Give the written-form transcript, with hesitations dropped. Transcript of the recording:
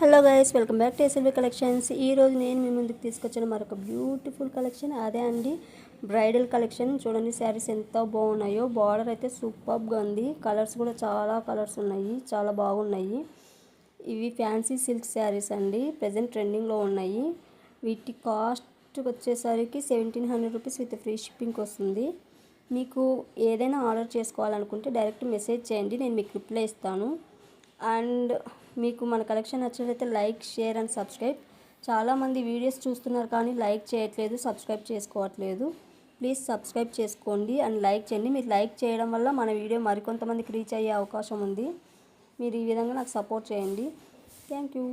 Hello guys, welcome back to SLV collections. ఈరోజు నేను మీ ముందుకు తీసుకొచ్చిన మరొక బ్యూటిఫుల్ కలెక్షన్. అదే అండి, బ్రైడల్ కలెక్షన్. చూడండి శారీస్ ఎంత బాగున్నాయో. బార్డర్ అయితే సూపర్గా ఉంది. కలర్స్ కూడా చాలా కలర్స్ ఉన్నాయి, చాలా బాగున్నాయి. ఇవి ఫ్యాన్సీ సిల్క్ శారీస్ అండి, ప్రజెంట్ ట్రెండింగ్లో ఉన్నాయి. వీటి కాస్ట్ వచ్చేసరికి 1700 రూపీస్ విత్ ఫ్రీ షిప్పింగ్ వస్తుంది. మీకు ఏదైనా ఆర్డర్ చేసుకోవాలనుకుంటే డైరెక్ట్ మెసేజ్ చేయండి, నేను మీకు రిప్లై ఇస్తాను. అండ్ మీకు మన కలెక్షన్ నచ్చినట్లయితే లైక్, షేర్ అండ్ సబ్స్క్రైబ్. చాలామంది వీడియోస్ చూస్తున్నారు కానీ లైక్ చేయట్లేదు, సబ్స్క్రైబ్ చేసుకోవట్లేదు. ప్లీజ్ సబ్స్క్రైబ్ చేసుకోండి అండ్ లైక్ చేయండి. మీరు లైక్ చేయడం వల్ల మన వీడియో మరికొంతమందికి రీచ్ అయ్యే అవకాశం ఉంది. మీరు ఈ విధంగా నాకు సపోర్ట్ చేయండి. Thank you.